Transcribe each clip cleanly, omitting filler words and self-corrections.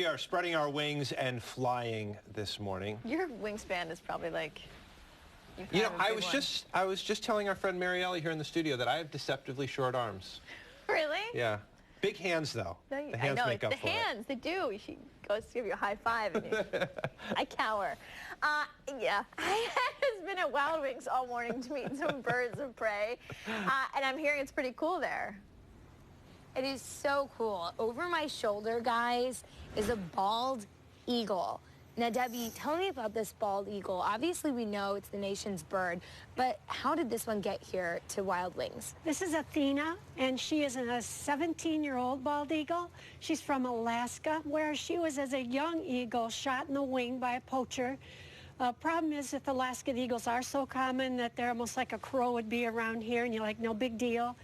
We are spreading our wings and flying this morning. Your wingspan is probably like... You know, I was just telling our friend Marielle here in the studio that I have deceptively short arms. Really? Yeah. Big hands, though. The hands make up for it. The hands, they do. She goes to give you a high five, and I cower. Yeah, I've been at Wild Wings all morning to meet some birds of prey, and I'm hearing it's pretty cool there. It is so cool. Over my shoulder, guys, is a bald eagle. Now, Debbie, tell me about this bald eagle. Obviously, we know it's the nation's bird, but how did this one get here to Wild Wings? This is Athena, and she is a 17-year-old bald eagle. She's from Alaska, where she was, as a young eagle, shot in the wing by a poacher. Problem is that Alaskan eagles are so common that they're almost like a crow would be around here, and you're like, no big deal.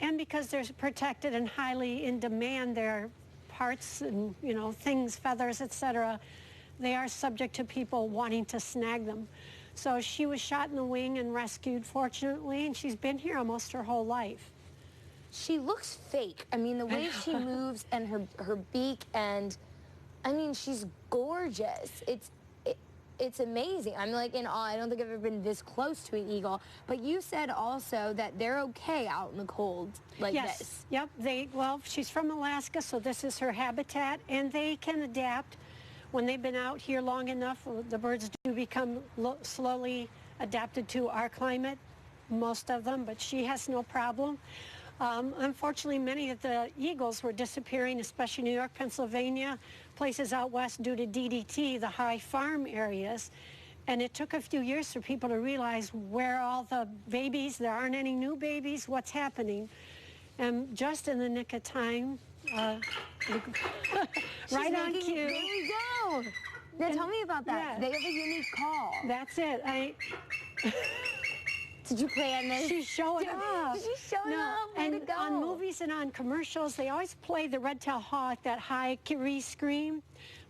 And because they're protected and highly in demand, their parts and, you know, things, feathers, etc., they are subject to people wanting to snag them. So she was shot in the wing and rescued, fortunately, and she's been here almost her whole life. She looks fake. I mean, the way she moves and her beak, and I mean, she's gorgeous. It's amazing. I'm like in awe. I don't think I've ever been this close to an eagle. But you said also that they're okay out in the cold like this. Yep. Well, she's from Alaska, so this is her habitat, and they can adapt. When they've been out here long enough, the birds do become slowly adapted to our climate, most of them, but she has no problem. Unfortunately, many of the eagles were disappearing, especially New York, Pennsylvania, places out west due to DDT, the high farm areas. And it took a few years for people to realize where all the babies, there aren't any new babies, what's happening. And just in the nick of time, right on cue. There you go. Now tell me about that. Yeah. They have a unique call. That's it. Did you plan this? She's showing up. She's showing up. Way to go. On movies and on commercials, they always play the red-tailed hawk, that high Kyrie scream.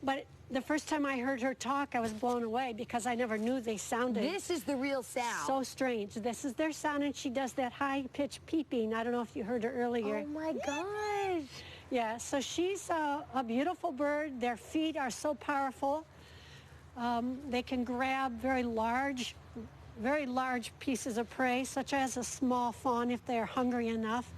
But the first time I heard her talk, I was blown away because I never knew they sounded. This is the real sound. So strange. This is their sound, and she does that high-pitched peeping. I don't know if you heard her earlier. Oh, my gosh. Yeah, so she's a beautiful bird. Their feet are so powerful. They can grab very large pieces of prey, such as a small fawn if they're hungry enough.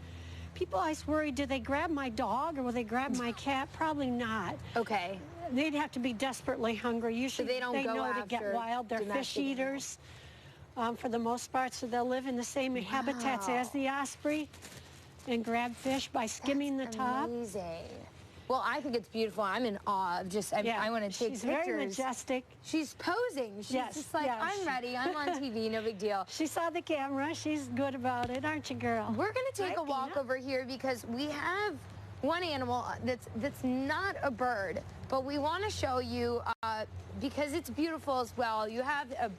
People always worry, do they grab my dog or will they grab my cat? Probably not. Okay. They'd have to be desperately hungry. Usually so they know to get wild. They're fish eaters for the most part, so they'll live in the same habitats as the osprey and grab fish by skimming the top. Amazing. Well, I think it's beautiful. I'm in awe of just, I want to take pictures. She's very majestic. She's posing. She's just like, I'm ready. I'm on TV. No big deal. She saw the camera. She's good about it, aren't you, girl? We're going to take a walk over here because we have one animal that's not a bird, but we want to show you because it's beautiful as well. You have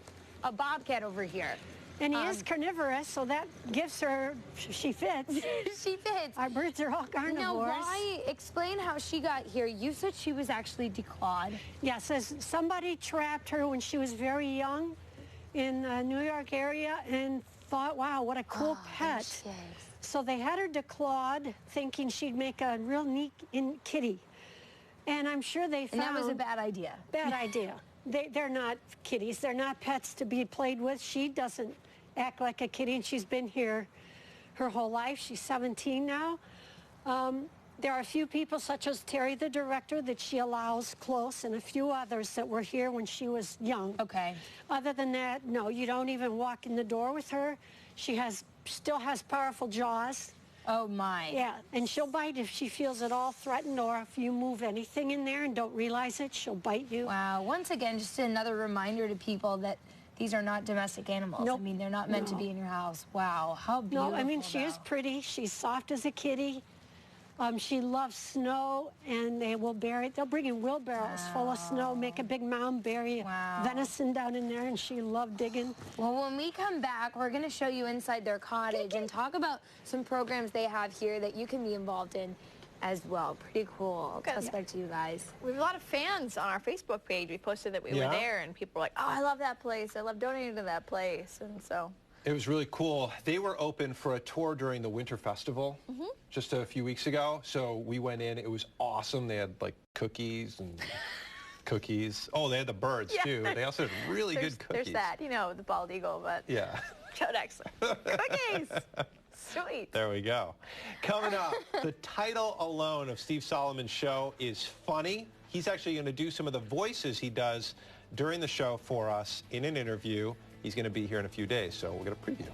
a bobcat over here. And he is carnivorous, so that gives her, she fits. She fits. Our birds are all carnivores. Now, explain how she got here. You said she was actually declawed. Yes, somebody trapped her when she was very young in the New York area and thought, wow, what a cool pet. So they had her declawed, thinking she'd make a real neat kitty. And I'm sure they found... And that was a bad idea. Bad idea. They're not kitties. They're not pets to be played with. She doesn't act like a kitty, and she's been here her whole life. She's 17 now. There are a few people, such as Terry, the director, that she allows close, and a few others that were here when she was young. Okay. Other than that, no, you don't even walk in the door with her. She still has powerful jaws. Oh, my. Yeah, and she'll bite if she feels at all threatened, or if you move anything in there and don't realize it, she'll bite you. Wow. Once again, just another reminder to people that these are not domestic animals. Nope. I mean, they're not meant to be in your house. Wow, how beautiful. No, I mean, she is pretty. She's soft as a kitty. She loves snow, and they'll bring in wheelbarrows full of snow, make a big mound, bury venison down in there, and she loved digging. Well, when we come back, we're going to show you inside their cottage and talk about some programs they have here that you can be involved in as well. Pretty cool. Okay. Let's back to you guys. We have a lot of fans on our Facebook page. We posted that we were there, and people were like, oh, I love that place. I love donating to that place. And so It was really cool. They were open for a tour during the Winter Festival just a few weeks ago. So we went in. It was awesome. They had like cookies and cookies. Oh, they had the birds too. They also had really good cookies. There's that, you know, the bald eagle, but yeah. Codex. Cookies. Sweet. There we go. Coming up, the title alone of Steve Solomon's show is funny. He's actually going to do some of the voices he does during the show for us in an interview. He's going to be here in a few days, so we're going to preview.